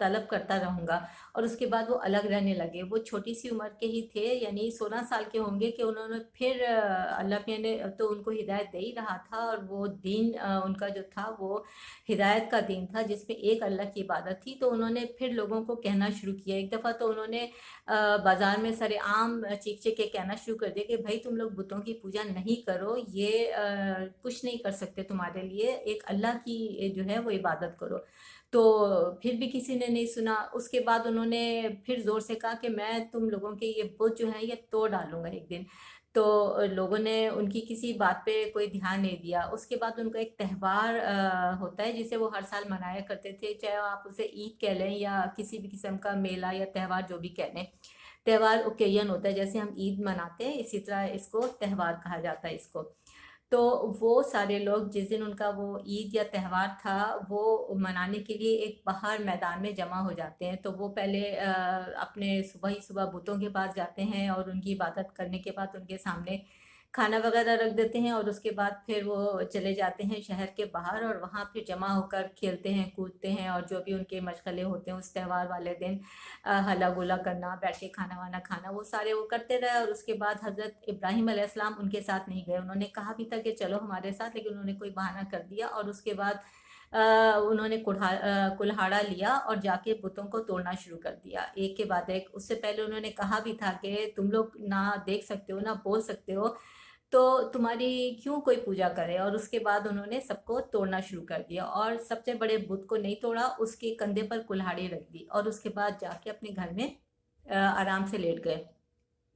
طلب کرتا رہوں گا۔ اور اس کے بعد وہ الگ رہنے لگے۔ وہ چھوٹی سی عمر کے ہی تھے، یعنی 16 سال کے ہوں گے کہ انہوں نے پھر اللہ میاں نے تو ان کو ہدایت دے ہی رہا تھا، اور وہ دین ان کا جو تھا وہ ہدایت کا دین تھا جس میں ایک اللہ کی عبادت تھی۔ تو انہوں نے پھر لوگوں کو کہنا شروع کیا۔ ایک دفعہ تو انہوں نے بازار میں سر عام چیخ چیخ کے کہنا شروع کر دیا کہ بھائی تم لوگ بتوں کی پوجا نہیں کرو، یہ کچھ نہیں کر سکتے تمہارے لیے، ایک اللہ کی جو ہے وہ عبادت کرو۔ تو پھر بھی کسی نے نہیں سنا۔ اس کے بعد انہوں نے پھر زور سے کہا کہ میں تم لوگوں کے یہ بت جو ہیں یہ توڑ ڈالوں گا ایک دن۔ تو لوگوں نے ان کی کسی بات پہ کوئی دھیان نہیں دیا۔ اس کے بعد ان کا ایک تہوار ہوتا ہے جسے وہ ہر سال منایا کرتے تھے، چاہے آپ اسے عید کہہ لیں یا کسی بھی قسم کا میلہ یا تہوار جو بھی کہہ لیں۔ تہوار اوکیزن ہوتا ہے، جیسے ہم عید مناتے ہیں اسی طرح اس کو تہوار کہا جاتا ہے اس کو۔ تو وہ سارے لوگ جس دن ان کا وہ عید یا تہوار تھا وہ منانے کے لیے ایک باہر میدان میں جمع ہو جاتے ہیں۔ تو وہ پہلے اپنے صبح ہی صبح بتوں کے پاس جاتے ہیں، اور ان کی عبادت کرنے کے بعد ان کے سامنے کھانا وغیرہ رکھ دیتے ہیں، اور اس کے بعد پھر وہ چلے جاتے ہیں شہر کے باہر، اور وہاں پھر جمع ہو کر کھیلتے ہیں کودتے ہیں، اور جو بھی ان کے مشغلے ہوتے ہیں اس تہوار والے دن، ہلا گلا کرنا، بیٹھ کے کھانا وانا کھانا، وہ سارے وہ کرتے رہے۔ اور اس کے بعد حضرت ابراہیم علیہ السلام ان کے ساتھ نہیں گئے۔ انہوں نے کہا بھی تھا کہ چلو ہمارے ساتھ، لیکن انہوں نے کوئی بہانہ کر دیا، اور اس کے بعد انہوں نے کلہاڑا لیا اور جا کے بتوں کو توڑنا شروع کر دیا ایک کے بعد ایک۔ اس سے پہلے انہوں نے کہا بھی تھا کہ تم لوگ نہ دیکھ سکتے ہو نہ بول سکتے ہو، تو تمہاری کیوں کوئی پوجا کرے۔ اور اس کے بعد انہوں نے سب کو توڑنا شروع کر دیا، اور سب سے بڑے بت کو نہیں توڑا، اس کے کندھے پر کلہاڑی رکھ دی، اور اس کے بعد جا کے اپنے گھر میں آرام سے لیٹ گئے۔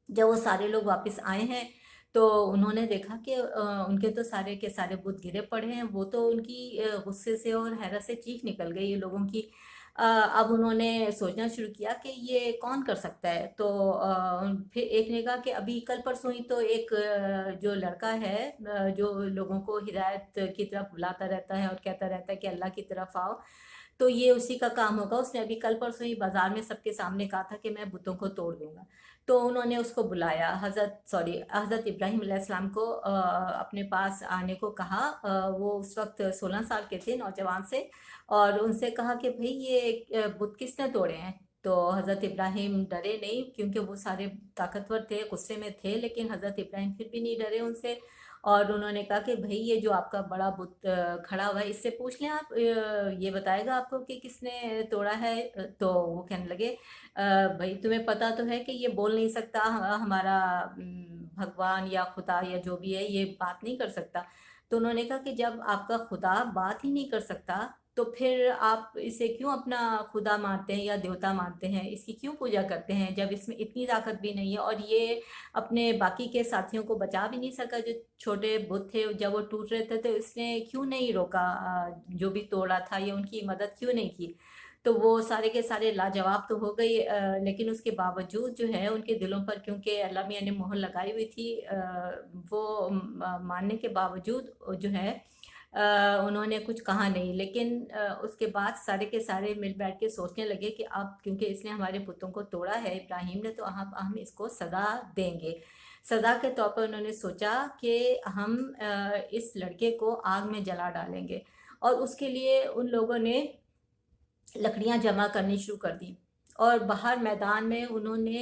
جب وہ سارے لوگ واپس آئے ہیں تو انہوں نے دیکھا کہ ان کے تو سارے کے سارے بت گرے پڑے ہیں۔ وہ تو ان کی غصے سے اور حیرت سے چیخ نکل گئی یہ لوگوں کی۔ اب انہوں نے سوچنا شروع کیا کہ یہ کون کر سکتا ہے۔ تو پھر ایک نے کہا کہ ابھی کل پرسوں ہی تو ایک جو لڑکا ہے جو لوگوں کو ہدایت کی طرف بلاتا رہتا ہے اور کہتا رہتا ہے کہ اللہ کی طرف آؤ، تو یہ اسی کا کام ہوگا۔ اس نے ابھی کل پرسوں ہی بازار میں سب کے سامنے کہا تھا کہ میں بتوں کو توڑ دوں گا۔ تو انہوں نے اس کو بلایا، حضرت ابراہیم علیہ السلام کو اپنے پاس آنے کو کہا۔ وہ اس وقت 16 سال کے تھے، نوجوان سے، اور ان سے کہا کہ بھئی یہ بت کس نے توڑے ہیں۔ تو حضرت ابراہیم ڈرے نہیں، کیونکہ وہ سارے طاقتور تھے، غصے میں تھے، لیکن حضرت ابراہیم پھر بھی نہیں ڈرے ان سے۔ اور انہوں نے کہا کہ بھئی یہ جو آپ کا بڑا بت کھڑا ہوا ہے اس سے پوچھ لیں آپ، یہ بتائے گا آپ کو کہ کس نے توڑا ہے۔ تو وہ کہنے لگے بھئی تمہیں پتا تو ہے کہ یہ بول نہیں سکتا، ہمارا بھگوان یا خدا یا جو بھی ہے یہ بات نہیں کر سکتا۔ تو انہوں نے کہا کہ جب آپ کا خدا بات ہی نہیں کر سکتا تو پھر آپ اسے کیوں اپنا خدا مانتے ہیں یا دیوتا مانتے ہیں، اس کی کیوں پوجا کرتے ہیں جب اس میں اتنی طاقت بھی نہیں ہے، اور یہ اپنے باقی کے ساتھیوں کو بچا بھی نہیں سکا۔ جو چھوٹے بت تھے جب وہ ٹوٹ رہے تھے تو اس نے کیوں نہیں روکا جو بھی توڑا تھا، یا ان کی مدد کیوں نہیں کی۔ تو وہ سارے کے سارے لاجواب تو ہو گئی، لیکن اس کے باوجود جو ہے ان کے دلوں پر، کیونکہ اللہ میاں نے مہر لگائی ہوئی تھی، وہ ماننے کے باوجود جو ہے انہوں نے کچھ کہا نہیں۔ لیکن اس کے بعد سارے کے سارے مل بیٹھ کے سوچنے لگے کہ اب کیونکہ اس نے ہمارے بتوں کو توڑا ہے ابراہیم نے، تو ہم اس کو سزا دیں گے۔ سزا کے طور پر انہوں نے سوچا کہ ہم اس لڑکے کو آگ میں جلا ڈالیں گے، اور اس کے لیے ان لوگوں نے لکڑیاں جمع کرنی شروع کر دی، اور باہر میدان میں انہوں نے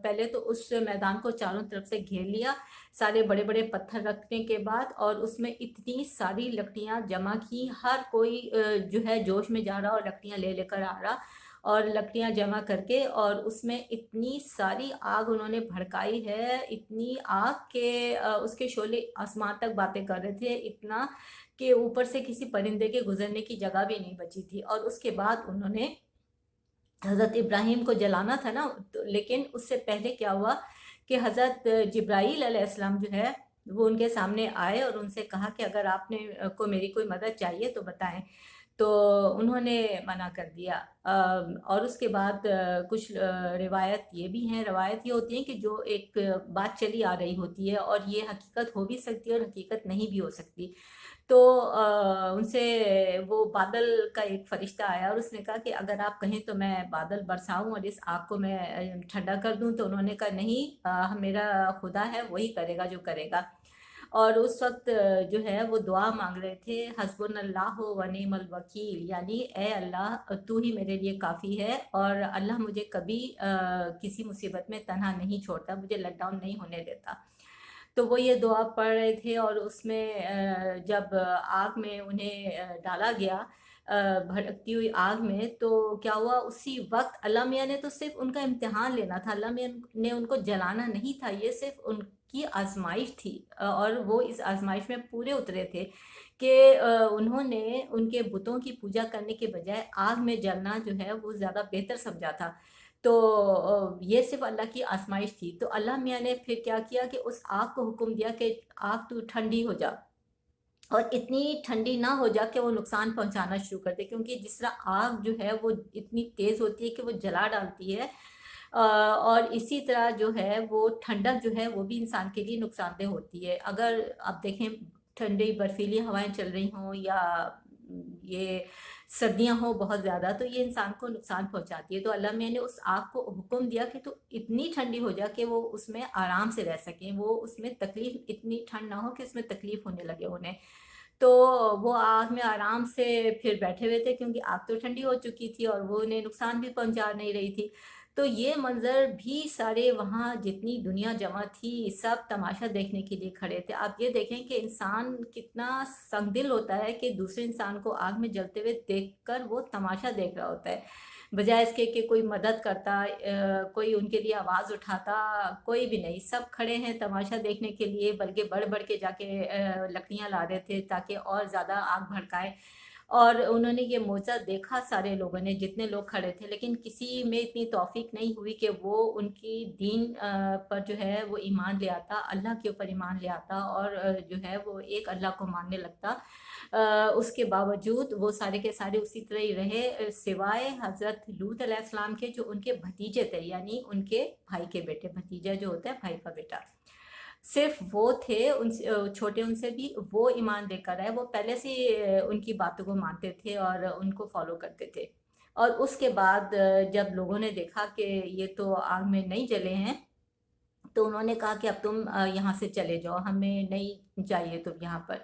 پہلے تو اس میدان کو چاروں طرف سے گھیر لیا سارے بڑے بڑے پتھر رکھنے کے بعد، اور اس میں اتنی ساری لکڑیاں جمع کی، ہر کوئی جو ہے جوش میں جا رہا اور لکڑیاں لے لے کر آ رہا، اور لکڑیاں جمع کر کے، اور اس میں اتنی ساری آگ انہوں نے بھڑکائی ہے، اتنی آگ کہ اس کے شعلے آسمان تک باتیں کر رہے تھے، اتنا کہ اوپر سے کسی پرندے کے گزرنے کی جگہ بھی نہیں بچی تھی۔ اور اس کے بعد انہوں نے حضرت ابراہیم کو جلانا تھا نا، لیکن اس سے پہلے کیا ہوا کہ حضرت جبرائیل علیہ السلام جو ہے وہ ان کے سامنے آئے اور ان سے کہا کہ اگر آپ نے کو میری کوئی مدد چاہیے تو بتائیں۔ تو انہوں نے منع کر دیا۔ اور اس کے بعد کچھ روایت یہ ہوتی ہیں کہ جو ایک بات چلی آ رہی ہوتی ہے، اور یہ حقیقت ہو بھی سکتی ہے اور حقیقت نہیں بھی ہو سکتی۔ تو ان سے وہ بادل کا ایک فرشتہ آیا اور اس نے کہا کہ اگر آپ کہیں تو میں بادل برساؤں اور اس آگ کو میں ٹھنڈا کر دوں۔ تو انہوں نے کہا نہیں، میرا خدا ہے وہی کرے گا جو کرے گا۔ اور اس وقت جو ہے وہ دعا مانگ رہے تھے، حسبنا اللہ و نعم الوکیل، یعنی اے اللہ تو ہی میرے لیے کافی ہے، اور اللہ مجھے کبھی کسی مصیبت میں تنہا نہیں چھوڑتا، مجھے لیٹ ڈاؤن نہیں ہونے دیتا۔ تو وہ یہ دعا پڑھ رہے تھے، اور اس میں جب آگ میں انہیں ڈالا گیا، بھڑکتی ہوئی آگ میں، تو کیا ہوا اسی وقت اللہ میاں نے تو صرف ان کا امتحان لینا تھا، اللہ میاں نے ان کو جلانا نہیں تھا، یہ صرف ان کی آزمائش تھی، اور وہ اس آزمائش میں پورے اترے تھے کہ انہوں نے ان کے بتوں کی پوجا کرنے کے بجائے آگ میں جلنا جو ہے وہ زیادہ بہتر سمجھا تھا۔ تو یہ صرف اللہ کی آزمائش تھی، تو اللہ میاں نے پھر کیا کیا کہ اس آگ کو حکم دیا کہ آگ تو ٹھنڈی ہو جا، اور اتنی ٹھنڈی نہ ہو جا کہ وہ نقصان پہنچانا شروع کر دے، کیونکہ جس طرح آگ جو ہے وہ اتنی تیز ہوتی ہے کہ وہ جلا ڈالتی ہے، اور اسی طرح جو ہے وہ ٹھنڈک جو ہے وہ بھی انسان کے لیے نقصان دہ ہوتی ہے۔ اگر آپ دیکھیں ٹھنڈی برفیلی ہوائیں چل رہی ہوں، یا یہ سردیاں ہوں بہت زیادہ، تو یہ انسان کو نقصان پہنچاتی ہے۔ تو اللہ میں نے اس آگ کو حکم دیا کہ تو اتنی ٹھنڈی ہو جا کہ وہ اس میں آرام سے رہ سکیں، وہ اس میں تکلیف، اتنی ٹھنڈ نہ ہو کہ اس میں تکلیف ہونے لگے انہیں۔ تو وہ آگ میں آرام سے پھر بیٹھے ہوئے تھے، کیونکہ آگ تو ٹھنڈی ہو چکی تھی اور وہ انہیں نقصان بھی پہنچا نہیں رہی تھی۔ تو یہ منظر بھی سارے وہاں جتنی دنیا جمع تھی سب تماشا دیکھنے کے لیے کھڑے تھے۔ آپ یہ دیکھیں کہ انسان کتنا سنگ دل ہوتا ہے کہ دوسرے انسان کو آگ میں جلتے ہوئے دیکھ کر وہ تماشا دیکھ رہا ہوتا ہے، بجائے اس کے کہ کوئی مدد کرتا، کوئی ان کے لیے آواز اٹھاتا، کوئی بھی نہیں، سب کھڑے ہیں تماشا دیکھنے کے لیے، بلکہ بڑھ بڑھ کے جا کے لکڑیاں لا رہے تھے تاکہ اور زیادہ آگ بھڑکائے۔ اور انہوں نے یہ معجزہ دیکھا سارے لوگوں نے، جتنے لوگ کھڑے تھے، لیکن کسی میں اتنی توفیق نہیں ہوئی کہ وہ ان کی دین پر جو ہے وہ ایمان لے آتا، اللہ کے اوپر ایمان لے آتا، اور جو ہے وہ ایک اللہ کو ماننے لگتا۔ اس کے باوجود وہ سارے کے سارے اسی طرح ہی رہے، سوائے حضرت لوط علیہ السلام کے، جو ان کے بھتیجے تھے، یعنی ان کے بھائی کے بیٹے، بھتیجا جو ہوتا ہے بھائی کا بیٹا، صرف وہ تھے، ان سے چھوٹے ان سے بھی وہ ایمان لے کر آئے، وہ پہلے سے ان کی باتوں کو مانتے تھے اور ان کو فالو کرتے تھے۔ اور اس کے بعد جب لوگوں نے دیکھا کہ یہ تو آگ میں نہیں جلے ہیں، تو انہوں نے کہا کہ اب تم یہاں سے چلے جاؤ، ہمیں نہیں چاہیے تم یہاں پر۔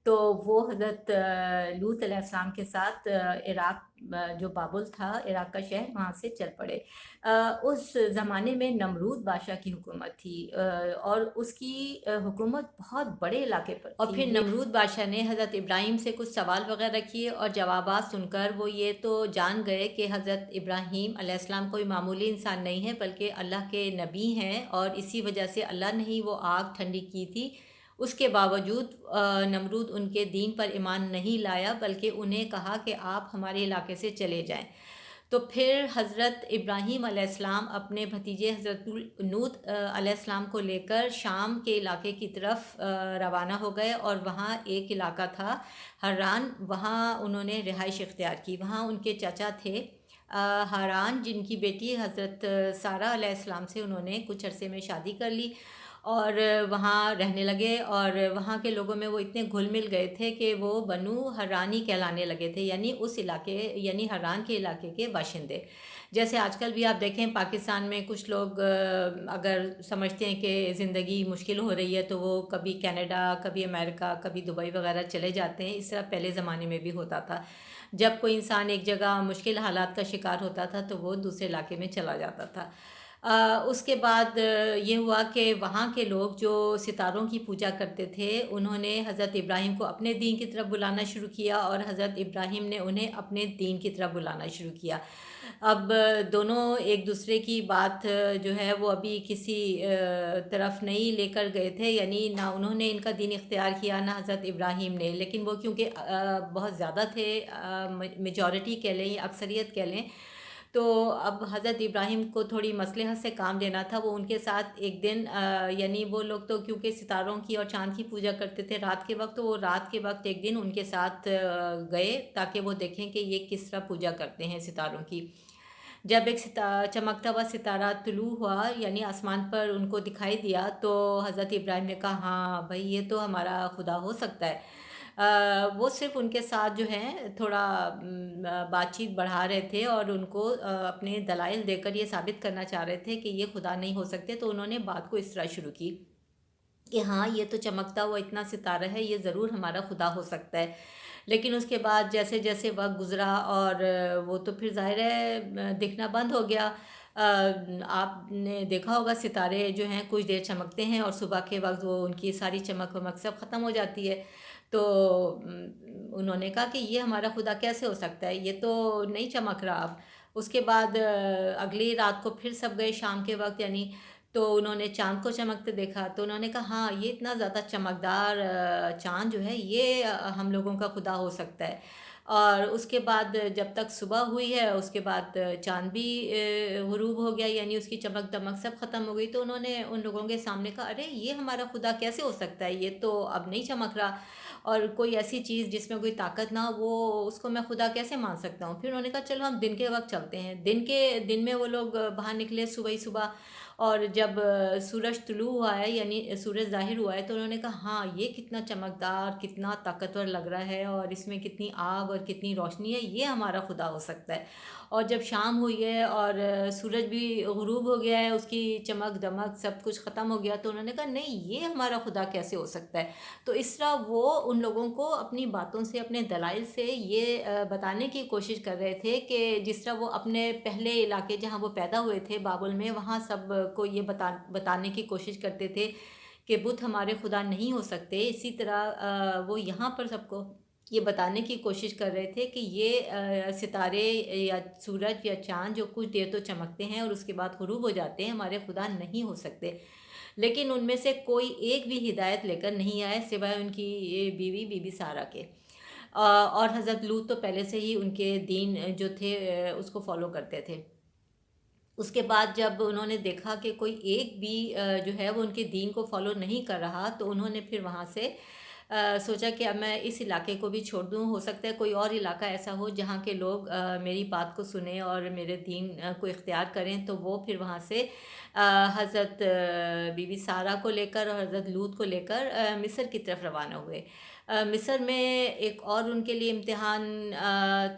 تو وہ حضرت لوط علیہ السلام کے ساتھ عراق، جو بابل تھا عراق کا شہر، وہاں سے چل پڑے۔ اس زمانے میں نمرود بادشاہ کی حکومت تھی، اور اس کی حکومت بہت بڑے علاقے پر اور تھی۔ پھر نمرود بادشاہ نے حضرت ابراہیم سے کچھ سوال وغیرہ کیے، اور جوابات سن کر وہ یہ تو جان گئے کہ حضرت ابراہیم علیہ السلام کوئی معمولی انسان نہیں ہے، بلکہ اللہ کے نبی ہیں، اور اسی وجہ سے اللہ نے ہی وہ آگ ٹھنڈی کی تھی۔ اس کے باوجود نمرود ان کے دین پر ایمان نہیں لایا، بلکہ انہیں کہا کہ آپ ہمارے علاقے سے چلے جائیں۔ تو پھر حضرت ابراہیم علیہ السلام اپنے بھتیجے حضرت لوط علیہ السلام کو لے کر شام کے علاقے کی طرف روانہ ہو گئے، اور وہاں ایک علاقہ تھا حران، وہاں انہوں نے رہائش اختیار کی۔ وہاں ان کے چچا تھے حران، جن کی بیٹی حضرت سارہ علیہ السلام سے انہوں نے کچھ عرصے میں شادی کر لی، اور وہاں رہنے لگے، اور وہاں کے لوگوں میں وہ اتنے گھل مل گئے تھے کہ وہ بنو حرانی کہلانے لگے تھے، یعنی اس علاقے، یعنی حران کے علاقے کے باشندے۔ جیسے آج کل بھی آپ دیکھیں پاکستان میں کچھ لوگ اگر سمجھتے ہیں کہ زندگی مشکل ہو رہی ہے تو وہ کبھی کینیڈا، کبھی امریکہ، کبھی دبئی وغیرہ چلے جاتے ہیں۔ اس طرح پہلے زمانے میں بھی ہوتا تھا، جب کوئی انسان ایک جگہ مشکل حالات کا شکار ہوتا تھا تو وہ دوسرے علاقے میں چلا جاتا تھا۔ اس کے بعد یہ ہوا کہ وہاں کے لوگ جو ستاروں کی پوجا کرتے تھے، انہوں نے حضرت ابراہیم کو اپنے دین کی طرف بلانا شروع کیا، اور حضرت ابراہیم نے انہیں اپنے دین کی طرف بلانا شروع کیا۔ اب دونوں ایک دوسرے کی بات جو ہے وہ ابھی کسی طرف نہیں لے کر گئے تھے، یعنی نہ انہوں نے ان کا دین اختیار کیا نہ حضرت ابراہیم نے، لیکن وہ کیونکہ بہت زیادہ تھے، میجورٹی کہہ لیں یا اکثریت کہہ لیں، تو اب حضرت ابراہیم کو تھوڑی مصلحت سے کام لینا تھا۔ وہ ان کے ساتھ ایک دن یعنی وہ لوگ تو کیونکہ ستاروں کی اور چاند کی پوجا کرتے تھے رات کے وقت، تو وہ رات کے وقت ایک دن ان کے ساتھ گئے تاکہ وہ دیکھیں کہ یہ کس طرح پوجا کرتے ہیں ستاروں کی۔ جب ایک چمکتا ہوا ستارہ طلوع ہوا، یعنی آسمان پر ان کو دکھائی دیا، تو حضرت ابراہیم نے کہا ہاں بھائی یہ تو ہمارا خدا ہو سکتا ہے۔ وہ صرف ان کے ساتھ جو ہیں تھوڑا بات چیت بڑھا رہے تھے، اور ان کو اپنے دلائل دے کر یہ ثابت کرنا چاہ رہے تھے کہ یہ خدا نہیں ہو سکتے۔ تو انہوں نے بات کو اس طرح شروع کی کہ ہاں یہ تو چمکتا ہوا اتنا ستارہ ہے، یہ ضرور ہمارا خدا ہو سکتا ہے۔ لیکن اس کے بعد جیسے جیسے وقت گزرا اور وہ تو پھر ظاہر ہے دکھنا بند ہو گیا۔ آپ نے دیکھا ہوگا ستارے جو ہیں کچھ دیر چمکتے ہیں اور صبح کے وقت وہ ان کی ساری چمک ومک سب ختم ہو جاتی ہے۔ تو انہوں نے کہا کہ یہ ہمارا خدا کیسے ہو سکتا ہے، یہ تو نہیں چمک رہا اب۔ اس کے بعد اگلی رات کو پھر سب گئے شام کے وقت یعنی، تو انہوں نے چاند کو چمکتے دیکھا تو انہوں نے کہا ہاں یہ اتنا زیادہ چمکدار چاند جو ہے یہ ہم لوگوں کا خدا ہو سکتا ہے۔ اور اس کے بعد جب تک صبح ہوئی ہے اس کے بعد چاند بھی غروب ہو گیا، یعنی اس کی چمک دمک سب ختم ہو گئی۔ تو انہوں نے ان لوگوں کے سامنے کہا ارے یہ ہمارا خدا کیسے ہو سکتا ہے، یہ تو اب نہیں چمک رہا، اور کوئی ایسی چیز جس میں کوئی طاقت نہ ہو وہ اس کو میں خدا کیسے مان سکتا ہوں۔ پھر انہوں نے کہا چلو ہم دن کے وقت چلتے ہیں۔ دن میں وہ لوگ باہر نکلے صبح ہی صبح، اور جب سورج طلوع ہوا ہے یعنی سورج ظاہر ہوا ہے تو انہوں نے کہا ہاں یہ کتنا چمکدار کتنا طاقتور لگ رہا ہے، اور اس میں کتنی آگ اور کتنی روشنی ہے، یہ ہمارا خدا ہو سکتا ہے۔ اور جب شام ہوئی ہے اور سورج بھی غروب ہو گیا ہے، اس کی چمک دمک سب کچھ ختم ہو گیا، تو انہوں نے کہا نہیں یہ ہمارا خدا کیسے ہو سکتا ہے۔ تو اس طرح وہ ان لوگوں کو اپنی باتوں سے اپنے دلائل سے یہ بتانے کی کوشش کر رہے تھے کہ جس طرح وہ اپنے پہلے علاقے جہاں وہ پیدا ہوئے تھے بابل میں، وہاں سب کو یہ بتانے کی کوشش کرتے تھے کہ بت ہمارے خدا نہیں ہو سکتے، اسی طرح وہ یہاں پر سب کو یہ بتانے کی کوشش کر رہے تھے کہ یہ ستارے یا سورج یا چاند جو کچھ دیر تو چمکتے ہیں اور اس کے بعد غروب ہو جاتے ہیں، ہمارے خدا نہیں ہو سکتے۔ لیکن ان میں سے کوئی ایک بھی ہدایت لے کر نہیں آئے سوائے ان کی بیوی بی بی سارہ کے۔ اور حضرت لوط تو پہلے سے ہی ان کے دین جو تھے اس کو فالو کرتے تھے۔ اس کے بعد جب انہوں نے دیکھا کہ کوئی ایک بھی جو ہے وہ ان کے دین کو فالو نہیں کر رہا، تو انہوں نے پھر وہاں سے سوچا کہ اب میں اس علاقے کو بھی چھوڑ دوں، ہو سکتا ہے کوئی اور علاقہ ایسا ہو جہاں کے لوگ میری بات کو سنیں اور میرے دین کو اختیار کریں۔ تو وہ پھر وہاں سے حضرت بی بی سارہ کو لے کر اور حضرت لوط کو لے کر مصر کی طرف روانہ ہوئے۔ مصر میں ایک اور ان کے لیے امتحان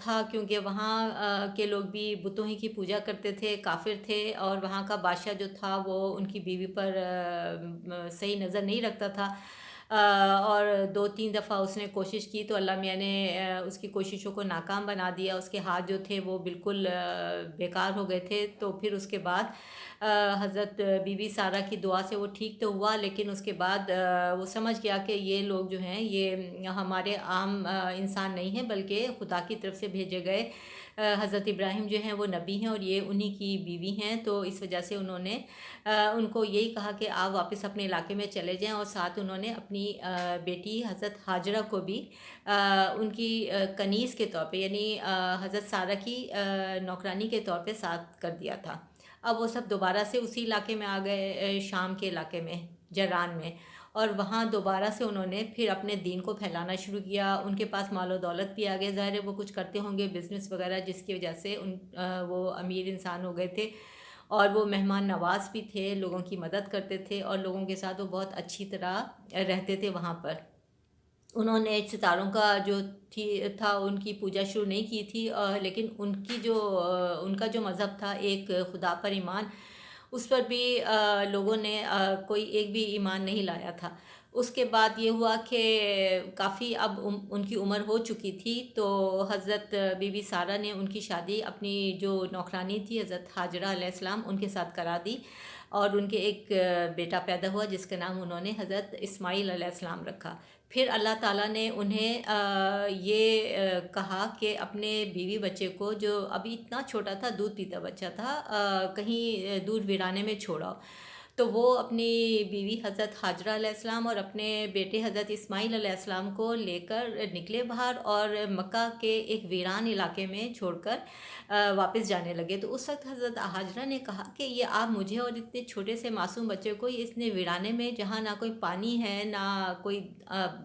تھا، کیونکہ وہاں کے لوگ بھی بتوں ہی کی پوجا کرتے تھے، کافر تھے، اور وہاں کا بادشاہ جو تھا وہ ان کی بیوی پر صحیح نظر نہیں رکھتا تھا۔ اور 2-3 دفعہ اس نے کوشش کی تو اللہ میاں نے اس کی کوششوں کو ناکام بنا دیا، اس کے ہاتھ جو تھے وہ بالکل بیکار ہو گئے تھے۔ تو پھر اس کے بعد حضرت بی بی سارہ کی دعا سے وہ ٹھیک تو ہوا، لیکن اس کے بعد وہ سمجھ گیا کہ یہ لوگ جو ہیں یہ ہمارے عام انسان نہیں ہیں بلکہ خدا کی طرف سے بھیجے گئے حضرت ابراہیم جو ہیں وہ نبی ہیں اور یہ انہی کی بیوی ہیں۔ تو اس وجہ سے انہوں نے ان کو یہی کہا کہ آپ واپس اپنے علاقے میں چلے جائیں، اور ساتھ انہوں نے اپنی بیٹی حضرت ہاجرہ کو بھی ان کی کنیز کے طور پہ یعنی حضرت سارہ کی نوکرانی کے طور پہ ساتھ کر دیا تھا۔ اب وہ سب دوبارہ سے اسی علاقے میں آ گئے، شام کے علاقے میں، جران میں، اور وہاں دوبارہ سے انہوں نے پھر اپنے دین کو پھیلانا شروع کیا۔ ان کے پاس مال و دولت بھی آ گئے، ظاہر ہے وہ کچھ کرتے ہوں گے بزنس وغیرہ جس کی وجہ سے وہ امیر انسان ہو گئے تھے، اور وہ مہمان نواز بھی تھے، لوگوں کی مدد کرتے تھے، اور لوگوں کے ساتھ وہ بہت اچھی طرح رہتے تھے وہاں پر۔ انہوں نے ستاروں کا جو تھا ان کی پوجا شروع نہیں کی تھی، لیکن ان کا جو مذہب تھا ایک خدا پر ایمان، اس پر بھی لوگوں نے کوئی ایک بھی ایمان نہیں لایا تھا۔ اس کے بعد یہ ہوا کہ کافی اب ان کی عمر ہو چکی تھی، تو حضرت بی بی سارہ نے ان کی شادی اپنی جو نوکرانی تھی حضرت ہاجرہ علیہ السلام ان کے ساتھ کرا دی، اور ان کے ایک بیٹا پیدا ہوا جس کا نام انہوں نے حضرت اسماعیل علیہ السلام رکھا۔ پھر اللہ تعالیٰ نے انہیں یہ کہا کہ اپنے بیوی بچے کو جو ابھی اتنا چھوٹا تھا، دودھ پیتا بچہ تھا، کہیں دور ویرانے میں چھوڑا۔ تو وہ اپنی بیوی حضرت ہاجرہ علیہ السلام اور اپنے بیٹے حضرت اسماعیل علیہ السلام کو لے کر نکلے باہر، اور مکہ کے ایک ویران علاقے میں چھوڑ کر واپس جانے لگے۔ تو اس وقت حضرت ہاجرہ نے کہا کہ یہ آپ مجھے اور اتنے چھوٹے سے معصوم بچے کو اس نے ویرانے میں جہاں نہ کوئی پانی ہے نہ کوئی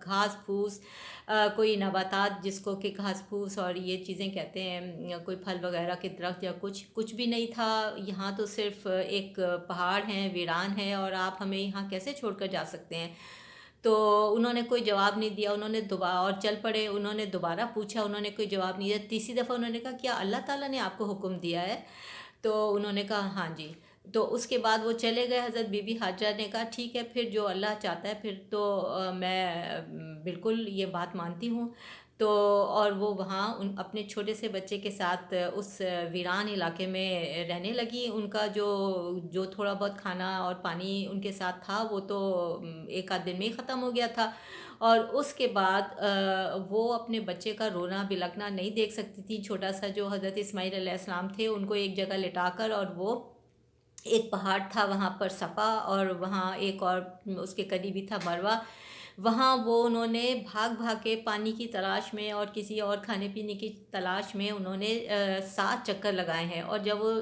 گھاس پھوس، کوئی نباتات جس کو کہ گھاس پھوس اور یہ چیزیں کہتے ہیں، کوئی پھل وغیرہ کے درخت یا کچھ بھی نہیں تھا، یہاں تو صرف ایک پہاڑ ہیں، ویران ہے، اور آپ ہمیں یہاں کیسے چھوڑ کر جا سکتے ہیں؟ تو انہوں نے کوئی جواب نہیں دیا، انہوں نے دوبارہ اور چل پڑے، انہوں نے دوبارہ پوچھا، انہوں نے کوئی جواب نہیں دیا۔ تیسری دفعہ انہوں نے کہا کیا اللہ تعالیٰ نے آپ کو حکم دیا ہے؟ تو انہوں نے کہا ہاں جی۔ تو اس کے بعد وہ چلے گئے، حضرت بی بی حاجرہ نے کہا ٹھیک ہے پھر جو اللہ چاہتا ہے پھر تو میں بالکل یہ بات مانتی ہوں. تو اور وہ وہاں اپنے چھوٹے سے بچے کے ساتھ اس ویران علاقے میں رہنے لگی. ان کا جو جو تھوڑا بہت کھانا اور پانی ان کے ساتھ تھا وہ تو ایک آدھ دن میں ہی ختم ہو گیا تھا. اور اس کے بعد وہ اپنے بچے کا رونا بلکنا نہیں دیکھ سکتی تھی. چھوٹا سا جو حضرت اسماعیل علیہ السلام تھے ان کو ایک جگہ لٹا کر، اور وہ ایک پہاڑ تھا وہاں پر صفا، اور وہاں ایک اور اس کے قریبی تھا مروہ. وہاں وہ انہوں نے بھاگ بھاگ کے پانی کی تلاش میں اور کسی اور کھانے پینے کی تلاش میں انہوں نے 7 چکر لگائے ہیں. اور جب وہ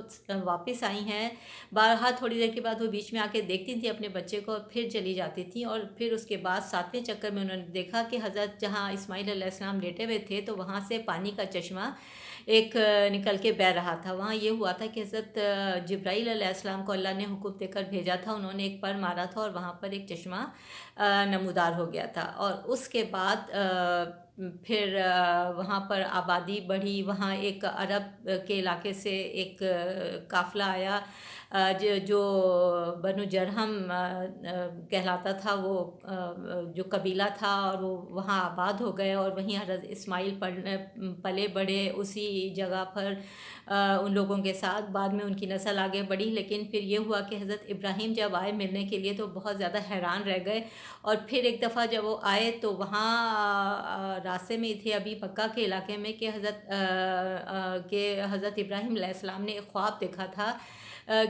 واپس آئی ہیں بارہا، تھوڑی دیر کے بعد وہ بیچ میں آ کے دیکھتی تھیں اپنے بچے کو اور پھر چلی جاتی تھیں. اور پھر اس کے بعد 7ویں چکر میں انہوں نے دیکھا کہ حضرت جہاں اسماعیل علیہ السلام لیٹے ہوئے تھے تو وہاں سے پانی کا چشمہ ایک نکل کے بہہ رہا تھا. وہاں یہ ہوا تھا کہ حضرت جبرائیل علیہ السلام کو اللہ نے حکم دے کر بھیجا تھا. انہوں نے ایک پر مارا تھا اور وہاں پر ایک چشمہ نمودار ہو گیا تھا. اور اس کے بعد پھر وہاں پر آبادی بڑھی. وہاں ایک عرب کے علاقے سے ایک قافلہ آیا جو بنو جرہم کہلاتا تھا، وہ جو قبیلہ تھا، اور وہ وہاں آباد ہو گئے. اور وہیں حضرت اسماعیل پلے بڑھے اسی جگہ پر ان لوگوں کے ساتھ. بعد میں ان کی نسل آگے بڑھی، لیکن پھر یہ ہوا کہ حضرت ابراہیم جب آئے ملنے کے لیے تو بہت زیادہ حیران رہ گئے. اور پھر ایک دفعہ جب وہ آئے تو وہاں راستے میں تھے ابھی مکہ کے علاقے میں کہ حضرت ابراہیم علیہ السلام نے ایک خواب دیکھا تھا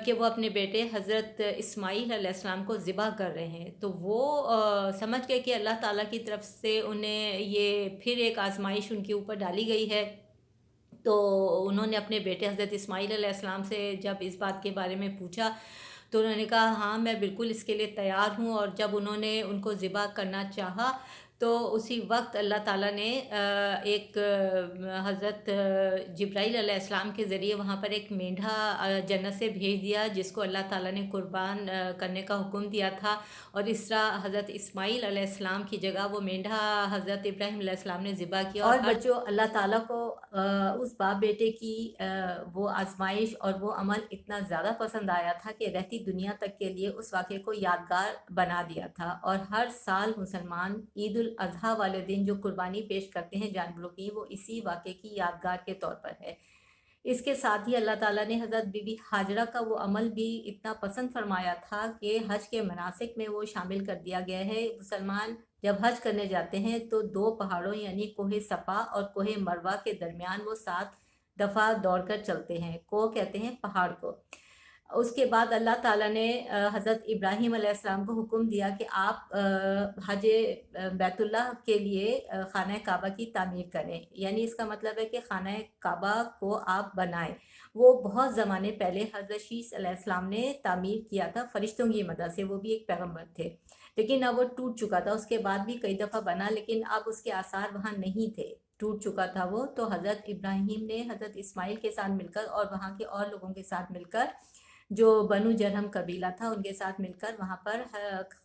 کہ وہ اپنے بیٹے حضرت اسماعیل علیہ السلام کو ذبح کر رہے ہیں. تو وہ سمجھ گئے کہ اللہ تعالیٰ کی طرف سے انہیں یہ پھر ایک آزمائش ان کے اوپر ڈالی گئی ہے. تو انہوں نے اپنے بیٹے حضرت اسماعیل علیہ السلام سے جب اس بات کے بارے میں پوچھا تو انہوں نے کہا ہاں میں بالکل اس کے لیے تیار ہوں. اور جب انہوں نے ان کو ذبح کرنا چاہا تو اسی وقت اللہ تعالیٰ نے ایک حضرت جبرائیل علیہ السلام کے ذریعے وہاں پر ایک مینڈھا جنت سے بھیج دیا جس کو اللہ تعالیٰ نے قربان کرنے کا حکم دیا تھا. اور اس طرح حضرت اسماعیل علیہ السلام کی جگہ وہ مینڈھا حضرت ابراہیم علیہ السلام نے ذبح کیا. اور اور بچوں، اللہ تعالیٰ کو اس باپ بیٹے کی وہ آزمائش اور وہ عمل اتنا زیادہ پسند آیا تھا کہ رہتی دنیا تک کے لیے اس واقعے کو یادگار بنا دیا تھا. اور ہر سال مسلمان عید الاضحیٰ والے دن جو قربانی پیش کرتے ہیں جانوروں کی، وہ اسی واقعے کی یادگار کے طور پر ہے. اس کے ساتھ ہی اللہ تعالیٰ نے حضرت بی بی حاجرہ کا وہ عمل بھی اتنا پسند فرمایا تھا کہ حج کے مناسک میں وہ شامل کر دیا گیا ہے. مسلمان جب حج کرنے جاتے ہیں تو 2 پہاڑوں یعنی کوہ صفا اور کوہ مروہ کے درمیان وہ 7 دفعہ دوڑ کر چلتے ہیں. کوہ کہتے ہیں پہاڑ کو. اس کے بعد اللہ تعالیٰ نے حضرت ابراہیم علیہ السلام کو حکم دیا کہ آپ حج بیت اللہ کے لیے خانہ کعبہ کی تعمیر کریں. یعنی اس کا مطلب ہے کہ خانہ کعبہ کو آپ بنائیں. وہ بہت زمانے پہلے حضرت شیس علیہ السلام نے تعمیر کیا تھا فرشتوں کی مدد سے. وہ بھی ایک پیغمبر تھے، لیکن اب وہ ٹوٹ چکا تھا. اس کے بعد بھی کئی دفعہ بنا لیکن اب اس کے آثار وہاں نہیں تھے، ٹوٹ چکا تھا وہ. تو حضرت ابراہیم نے حضرت اسماعیل کے ساتھ مل کر اور وہاں کے اور لوگوں کے ساتھ مل کر جو بنو جرہم قبیلہ تھا ان کے ساتھ مل کر وہاں پر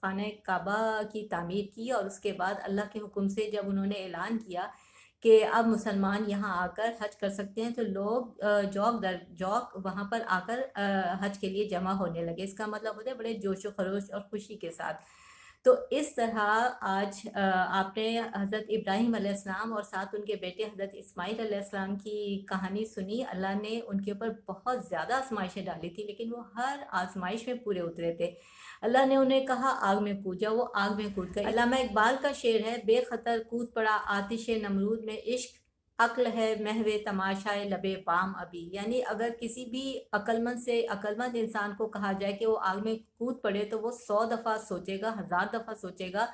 خانہ کعبہ کی تعمیر کی. اور اس کے بعد اللہ کے حکم سے جب انہوں نے اعلان کیا کہ اب مسلمان یہاں آ کر حج کر سکتے ہیں تو لوگ جوک در جوک وہاں پر آ کر حج کے لیے جمع ہونے لگے. اس کا مطلب ہوتا ہے بڑے جوش و خروش اور خوشی کے ساتھ. تو اس طرح آج آپ نے حضرت ابراہیم علیہ السلام اور ساتھ ان کے بیٹے حضرت اسماعیل علیہ السلام کی کہانی سنی. اللہ نے ان کے اوپر بہت زیادہ آزمائشیں ڈالی تھی لیکن وہ ہر آزمائش میں پورے اترے تھے. اللہ نے انہیں کہا آگ میں کود جاؤ، وہ آگ میں کود گئے. علامہ اقبال کا شعر ہے، بے خطر کود پڑا آتش نمرود میں عشق، عقل ہے محو تماشائے لب بام ابھی. یعنی اگر کسی بھی عقل مند انسان کو کہا جائے کہ وہ آگ میں کود پڑے تو وہ 100 دفعہ سوچے گا، 1000 دفعہ سوچے گا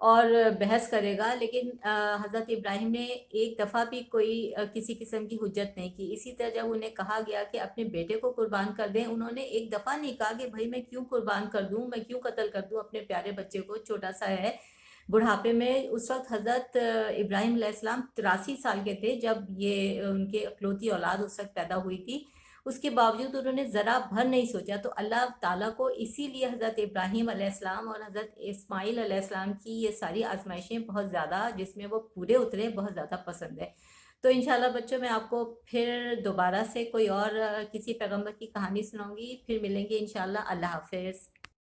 اور بحث کرے گا. لیکن حضرت ابراہیم نے ایک دفعہ بھی کوئی کسی قسم کی حجت نہیں کی. اسی طرح جب انہیں کہا گیا کہ اپنے بیٹے کو قربان کر دیں، انہوں نے ایک دفعہ نہیں کہا کہ بھائی میں کیوں قربان کر دوں، میں کیوں قتل کر دوں اپنے پیارے بچے کو، چھوٹا سا ہے بڑھاپے میں. اس وقت حضرت ابراہیم علیہ السلام 83 سال کے تھے جب یہ ان کے اکلوتی اولاد اس وقت پیدا ہوئی تھی. اس کے باوجود انہوں نے ذرا بھر نہیں سوچا. تو اللہ تعالیٰ کو اسی لیے حضرت ابراہیم علیہ السلام اور حضرت اسماعیل علیہ السلام کی یہ ساری آزمائشیں بہت زیادہ، جس میں وہ پورے اترے، بہت زیادہ پسند ہے. تو انشاءاللہ بچوں میں آپ کو پھر دوبارہ سے کوئی اور کسی پیغمبر کی کہانی سناؤں گی، پھر ملیں گے انشاءاللہ۔ اللہ حافظ۔